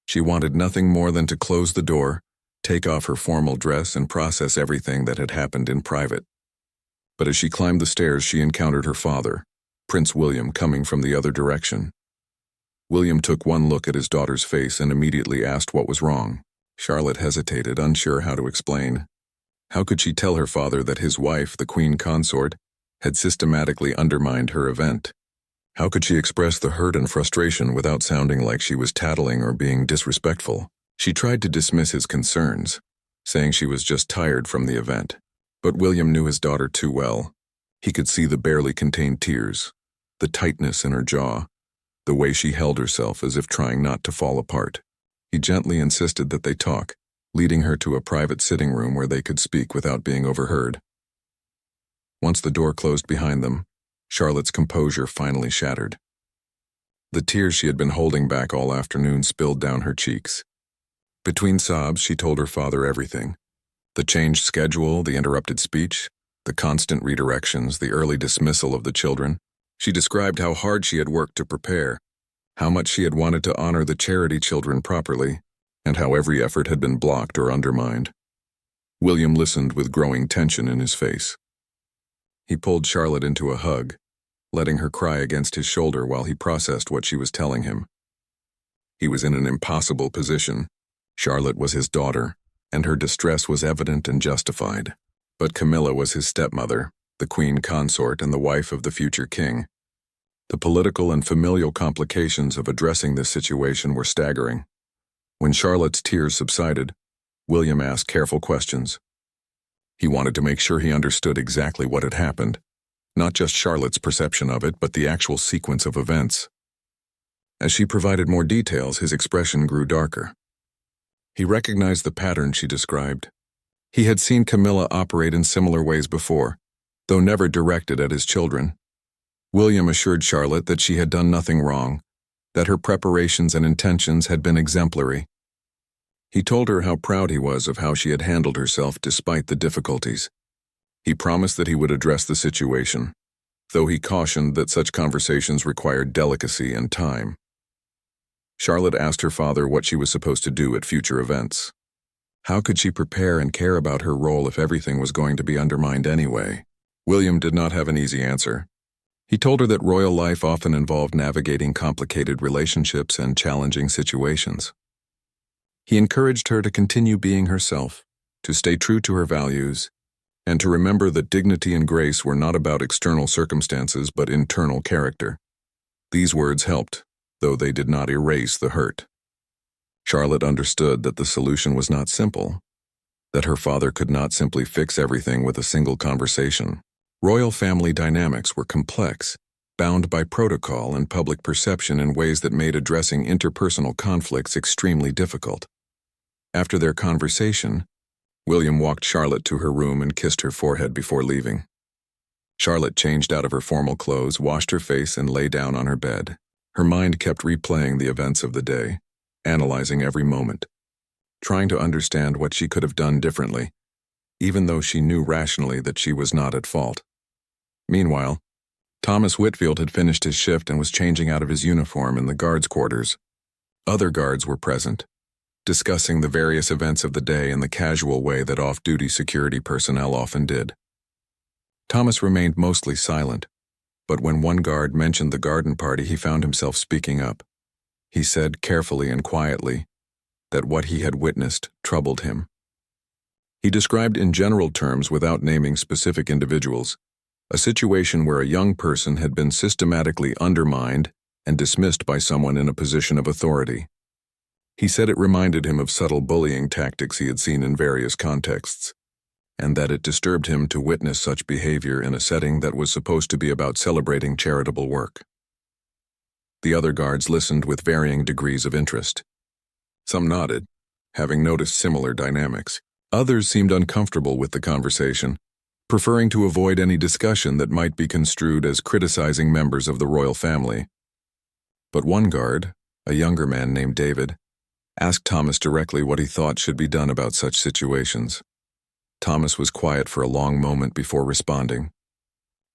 A: She wanted nothing more than to close the door, take off her formal dress, and process everything that had happened in private. But as she climbed the stairs, she encountered her father, Prince William, coming from the other direction. William took one look at his daughter's face and immediately asked what was wrong. Charlotte hesitated, unsure how to explain. How could she tell her father that his wife, the queen consort, had systematically undermined her event? How could she express the hurt and frustration without sounding like she was tattling or being disrespectful? She tried to dismiss his concerns, saying she was just tired from the event. But William knew his daughter too well. He could see the barely contained tears, the tightness in her jaw, the way she held herself as if trying not to fall apart. He gently insisted that they talk, leading her to a private sitting room where they could speak without being overheard. Once the door closed behind them, Charlotte's composure finally shattered. The tears she had been holding back all afternoon spilled down her cheeks. Between sobs, she told her father everything. The changed schedule, the interrupted speech, the constant redirections, the early dismissal of the children. She described how hard she had worked to prepare, how much she had wanted to honor the charity children properly, and how every effort had been blocked or undermined. William listened with growing tension in his face. He pulled Charlotte into a hug, letting her cry against his shoulder while he processed what she was telling him. He was in an impossible position. Charlotte was his daughter, and her distress was evident and justified. But Camilla was his stepmother, the queen consort and the wife of the future king. The political and familial complications of addressing this situation were staggering. When Charlotte's tears subsided, William asked careful questions. He wanted to make sure he understood exactly what had happened, not just Charlotte's perception of it, but the actual sequence of events. As she provided more details, his expression grew darker. He recognized the pattern she described. He had seen Camilla operate in similar ways before, though never directed at his children. William assured Charlotte that she had done nothing wrong, that her preparations and intentions had been exemplary. He told her how proud he was of how she had handled herself despite the difficulties. He promised that he would address the situation, though he cautioned that such conversations required delicacy and time. Charlotte asked her father what she was supposed to do at future events. How could she prepare and care about her role if everything was going to be undermined anyway? William did not have an easy answer. He told her that royal life often involved navigating complicated relationships and challenging situations. He encouraged her to continue being herself, to stay true to her values, and to remember that dignity and grace were not about external circumstances but internal character. These words helped, though they did not erase the hurt. Charlotte understood that the solution was not simple, that her father could not simply fix everything with a single conversation. Royal family dynamics were complex, bound by protocol and public perception in ways that made addressing interpersonal conflicts extremely difficult. After their conversation, William walked Charlotte to her room and kissed her forehead before leaving. Charlotte changed out of her formal clothes, washed her face, and lay down on her bed. Her mind kept replaying the events of the day, analyzing every moment, trying to understand what she could have done differently, even though she knew rationally that she was not at fault. Meanwhile, Thomas Whitfield had finished his shift and was changing out of his uniform in the guards' quarters. Other guards were present, discussing the various events of the day in the casual way that off-duty security personnel often did. Thomas remained mostly silent, but when one guard mentioned the garden party, he found himself speaking up. He said carefully and quietly that what he had witnessed troubled him. He described in general terms, without naming specific individuals, a situation where a young person had been systematically undermined and dismissed by someone in a position of authority. He said it reminded him of subtle bullying tactics he had seen in various contexts, and that it disturbed him to witness such behavior in a setting that was supposed to be about celebrating charitable work. The other guards listened with varying degrees of interest. Some nodded, having noticed similar dynamics. Others seemed uncomfortable with the conversation, preferring to avoid any discussion that might be construed as criticizing members of the royal family. But one guard, a younger man named David, asked Thomas directly what he thought should be done about such situations. Thomas was quiet for a long moment before responding.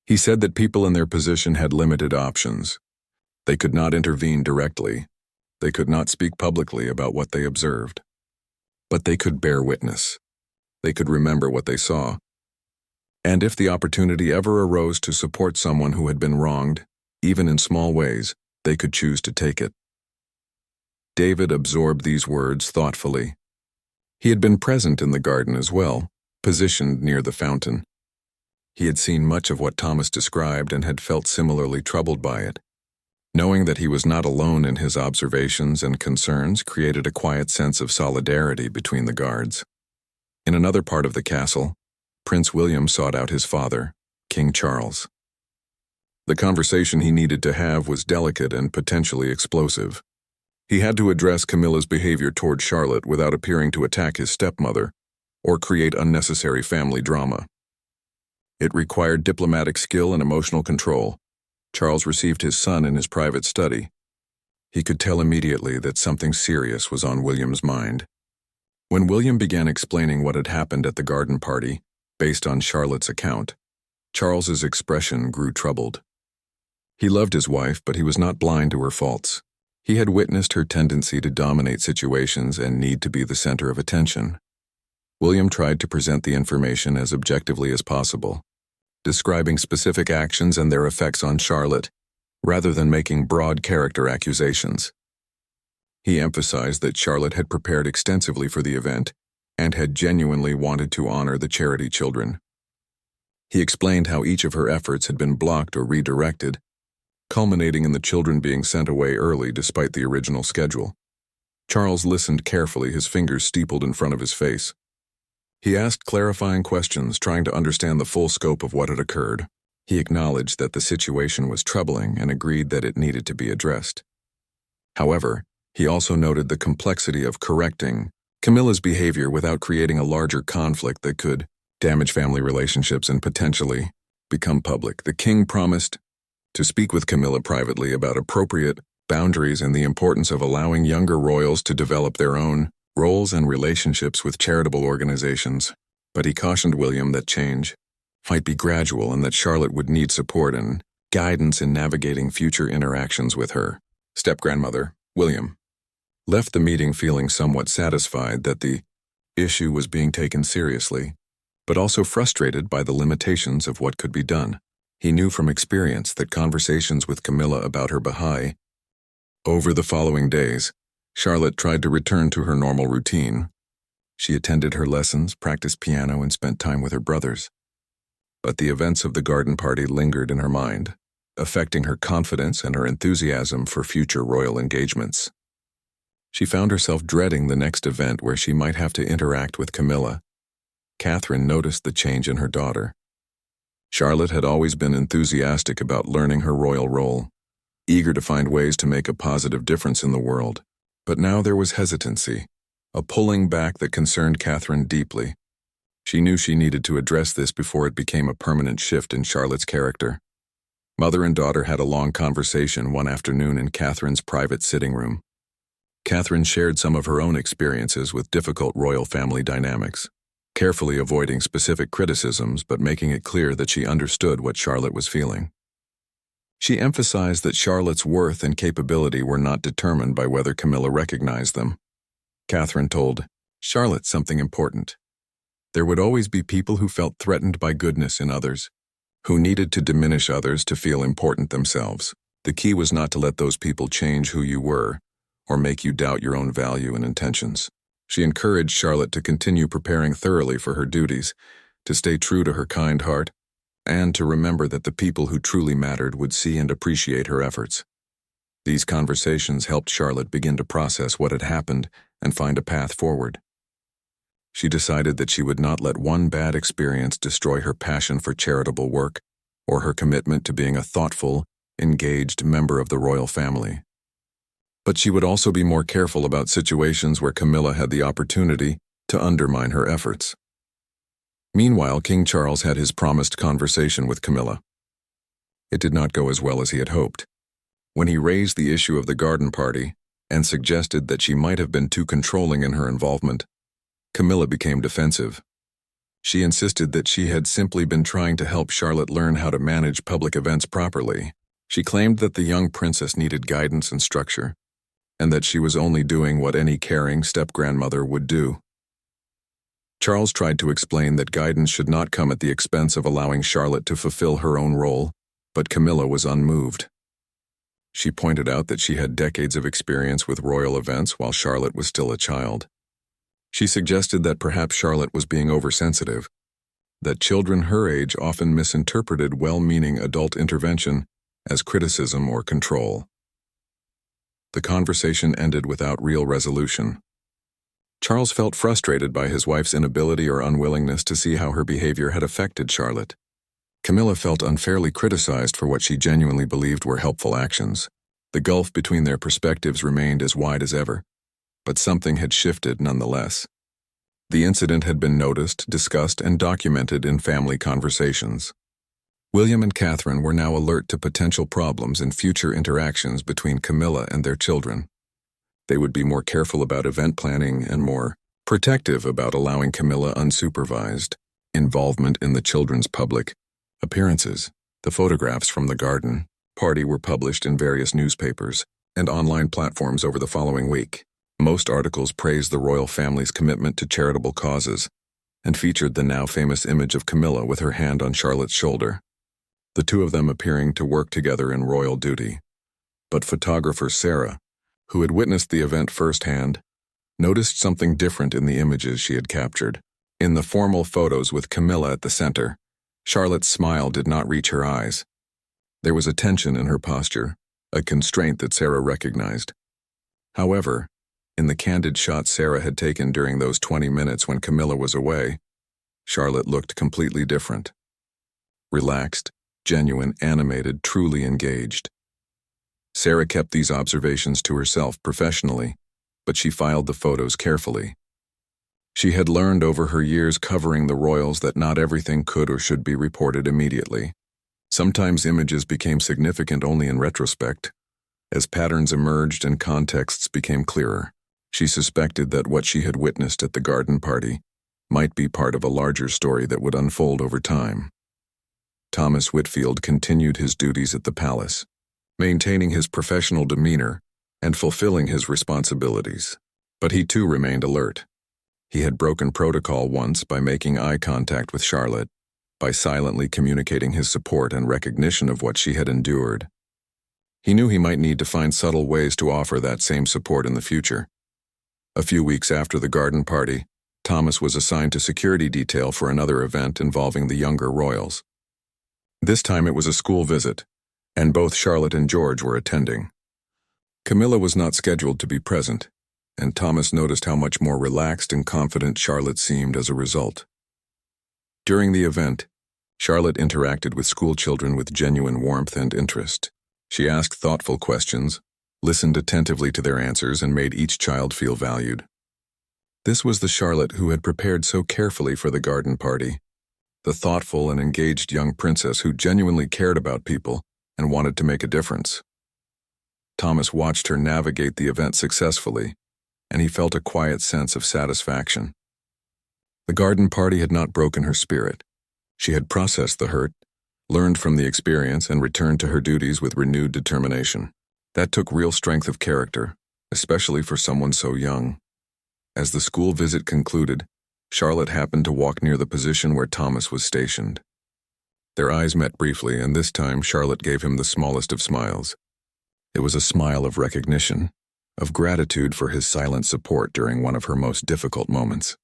A: He said that people in their position had limited options. They could not intervene directly. They could not speak publicly about what they observed. But they could bear witness. They could remember what they saw. And if the opportunity ever arose to support someone who had been wronged, even in small ways, they could choose to take it. David absorbed these words thoughtfully. He had been present in the garden as well, positioned near the fountain. He had seen much of what Thomas described and had felt similarly troubled by it. Knowing that he was not alone in his observations and concerns created a quiet sense of solidarity between the guards. In another part of the castle, Prince William sought out his father, King Charles. The conversation he needed to have was delicate and potentially explosive. He had to address Camilla's behavior toward Charlotte without appearing to attack his stepmother or create unnecessary family drama. It required diplomatic skill and emotional control. Charles received his son in his private study. He could tell immediately that something serious was on William's mind. When William began explaining what had happened at the garden party, based on Charlotte's account, Charles's expression grew troubled. He loved his wife, but he was not blind to her faults. He had witnessed her tendency to dominate situations and need to be the center of attention. William tried to present the information as objectively as possible, describing specific actions and their effects on Charlotte, rather than making broad character accusations. He emphasized that Charlotte had prepared extensively for the event and had genuinely wanted to honor the charity children. He explained how each of her efforts had been blocked or redirected, culminating in the children being sent away early despite the original schedule. Charles listened carefully, his fingers steepled in front of his face. He asked clarifying questions, trying to understand the full scope of what had occurred. He acknowledged that the situation was troubling and agreed that it needed to be addressed. However, he also noted the complexity of correcting Camilla's behavior without creating a larger conflict that could damage family relationships and potentially become public. The king promised to speak with Camilla privately about appropriate boundaries and the importance of allowing younger royals to develop their own roles and relationships with charitable organizations, but he cautioned William that change might be gradual and that Charlotte would need support and guidance in navigating future interactions with her step-grandmother, William left the meeting feeling somewhat satisfied that the issue was being taken seriously, but also frustrated by the limitations of what could be done. He knew from experience that conversations with Camilla about her Baha'i. Over the following days, Charlotte tried to return to her normal routine. She attended her lessons, practiced piano, and spent time with her brothers. but the events of the garden party lingered in her mind, affecting her confidence and her enthusiasm for future royal engagements. She found herself dreading the next event where she might have to interact with Camilla. Catherine noticed the change in her daughter. Charlotte had always been enthusiastic about learning her royal role, eager to find ways to make a positive difference in the world. But now there was hesitancy, a pulling back that concerned Catherine deeply. She knew she needed to address this before it became a permanent shift in Charlotte's character. Mother and daughter had a long conversation one afternoon in Catherine's private sitting room. Catherine shared some of her own experiences with difficult royal family dynamics, carefully avoiding specific criticisms but making it clear that she understood what Charlotte was feeling. She emphasized that Charlotte's worth and capability were not determined by whether Camilla recognized them. Catherine told Charlotte something important. There would always be people who felt threatened by goodness in others, who needed to diminish others to feel important themselves. The key was not to let those people change who you were or make you doubt your own value and intentions. She encouraged Charlotte to continue preparing thoroughly for her duties, to stay true to her kind heart, and to remember that the people who truly mattered would see and appreciate her efforts. These conversations helped Charlotte begin to process what had happened and find a path forward. She decided that she would not let one bad experience destroy her passion for charitable work or her commitment to being a thoughtful, engaged member of the royal family. But she would also be more careful about situations where Camilla had the opportunity to undermine her efforts. Meanwhile, King Charles had his promised conversation with Camilla. It did not go as well as he had hoped. When he raised the issue of the garden party and suggested that she might have been too controlling in her involvement, Camilla became defensive. She insisted that she had simply been trying to help Charlotte learn how to manage public events properly. She claimed that the young princess needed guidance and structure, and that she was only doing what any caring step-grandmother would do. Charles tried to explain that guidance should not come at the expense of allowing Charlotte to fulfill her own role, but Camilla was unmoved. She pointed out that she had decades of experience with royal events while Charlotte was still a child. She suggested that perhaps Charlotte was being oversensitive, that children her age often misinterpreted well-meaning adult intervention as criticism or control. The conversation ended without real resolution. Charles felt frustrated by his wife's inability or unwillingness to see how her behavior had affected Charlotte. Camilla felt unfairly criticized for what she genuinely believed were helpful actions. The gulf between their perspectives remained as wide as ever, but something had shifted nonetheless. The incident had been noticed, discussed, and documented in family conversations. William and Catherine were now alert to potential problems in future interactions between Camilla and their children. They would be more careful about event planning and more protective about allowing Camilla unsupervised involvement in the children's public appearances. The photographs from the garden party were published in various newspapers and online platforms over the following week. Most articles praised the royal family's commitment to charitable causes and featured the now famous image of Camilla with her hand on Charlotte's shoulder, the two of them appearing to work together in royal duty. But photographer Sarah, who had witnessed the event firsthand, noticed something different in the images she had captured. In the formal photos with Camilla at the center, Charlotte's smile did not reach her eyes. There was a tension in her posture, a constraint that Sarah recognized. However, in the candid shot Sarah had taken during those 20 minutes when Camilla was away, Charlotte looked completely different. Relaxed, genuine, animated, truly engaged. Sarah kept these observations to herself professionally, but she filed the photos carefully. She had learned over her years covering the royals that not everything could or should be reported immediately. Sometimes images became significant only in retrospect. As patterns emerged and contexts became clearer, she suspected that what she had witnessed at the garden party might be part of a larger story that would unfold over time. Thomas Whitfield continued his duties at the palace, maintaining his professional demeanor and fulfilling his responsibilities. But he too remained alert. He had broken protocol once by making eye contact with Charlotte, by silently communicating his support and recognition of what she had endured. He knew he might need to find subtle ways to offer that same support in the future. A few weeks after the garden party, Thomas was assigned to security detail for another event involving the younger royals. This time it was a school visit, and both Charlotte and George were attending. Camilla was not scheduled to be present, and Thomas noticed how much more relaxed and confident Charlotte seemed as a result. During the event, Charlotte interacted with school children with genuine warmth and interest. She asked thoughtful questions, listened attentively to their answers, and made each child feel valued. This was the Charlotte who had prepared so carefully for the garden party, the thoughtful and engaged young princess who genuinely cared about people and wanted to make a difference. Thomas watched her navigate the event successfully, and he felt a quiet sense of satisfaction. The garden party had not broken her spirit. She had processed the hurt, learned from the experience, and returned to her duties with renewed determination. That took real strength of character, especially for someone so young. As the school visit concluded, Charlotte happened to walk near the position where Thomas was stationed. Their eyes met briefly, and this time Charlotte gave him the smallest of smiles. It was a smile of recognition, of gratitude for his silent support during one of her most difficult moments.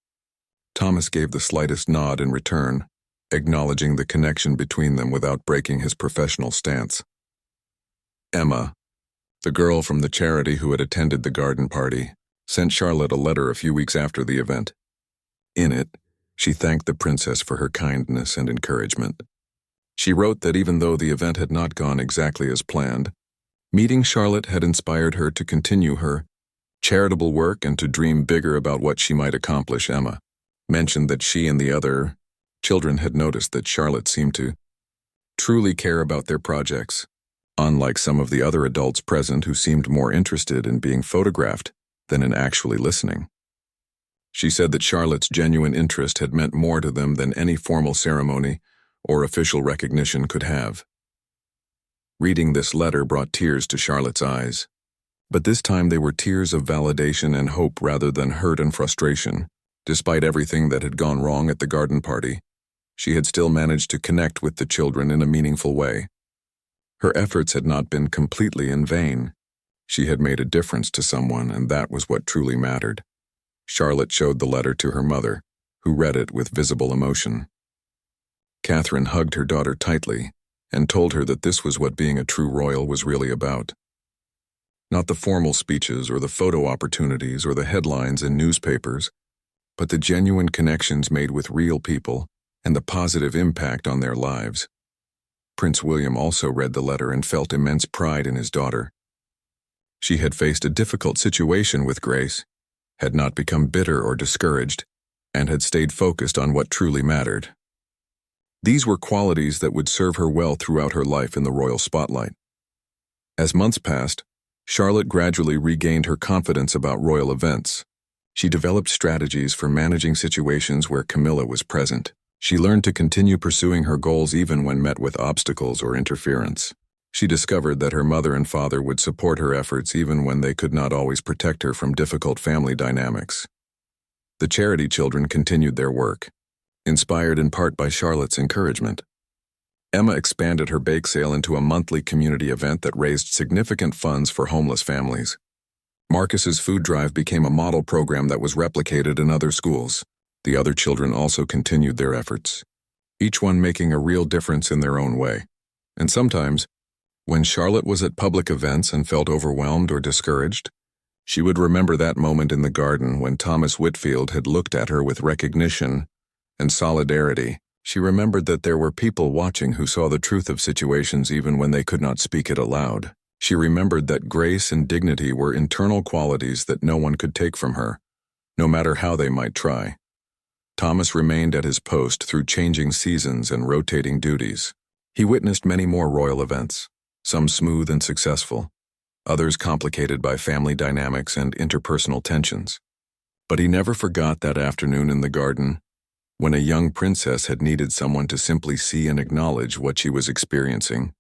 A: Thomas gave the slightest nod in return, acknowledging the connection between them without breaking his professional stance. Emma, the girl from the charity who had attended the garden party, sent Charlotte a letter a few weeks after the event. In it, she thanked the princess for her kindness and encouragement. She wrote that even though the event had not gone exactly as planned, meeting Charlotte had inspired her to continue her charitable work and to dream bigger about what she might accomplish. Emma mentioned that she and the other children had noticed that Charlotte seemed to truly care about their projects, unlike some of the other adults present who seemed more interested in being photographed than in actually listening. She said that Charlotte's genuine interest had meant more to them than any formal ceremony or official recognition could have. Reading this letter brought tears to Charlotte's eyes, but this time they were tears of validation and hope rather than hurt and frustration. Despite everything that had gone wrong at the garden party, she had still managed to connect with the children in a meaningful way. Her efforts had not been completely in vain. She had made a difference to someone, and that was what truly mattered. Charlotte showed the letter to her mother, who read it with visible emotion. Catherine hugged her daughter tightly and told her that this was what being a true royal was really about. Not the formal speeches or the photo opportunities or the headlines in newspapers, but the genuine connections made with real people and the positive impact on their lives. Prince William also read the letter and felt immense pride in his daughter. She had faced a difficult situation with Grace, had not become bitter or discouraged, and had stayed focused on what truly mattered. These were qualities that would serve her well throughout her life in the royal spotlight. As months passed, Charlotte gradually regained her confidence about royal events. She developed strategies for managing situations where Camilla was present. She learned to continue pursuing her goals even when met with obstacles or interference. She discovered that her mother and father would support her efforts even when they could not always protect her from difficult family dynamics. The charity children continued their work, inspired in part by Charlotte's encouragement. Emma expanded her bake sale into a monthly community event that raised significant funds for homeless families. Marcus's food drive became a model program that was replicated in other schools. The other children also continued their efforts, each one making a real difference in their own way. And sometimes, when Charlotte was at public events and felt overwhelmed or discouraged, she would remember that moment in the garden when Thomas Whitfield had looked at her with recognition and solidarity. She remembered that there were people watching who saw the truth of situations even when they could not speak it aloud. She remembered that grace and dignity were internal qualities that no one could take from her, no matter how they might try. Thomas remained at his post through changing seasons and rotating duties. He witnessed many more royal events, some smooth and successful, others complicated by family dynamics and interpersonal tensions. But he never forgot that afternoon in the garden, when a young princess had needed someone to simply see and acknowledge what she was experiencing.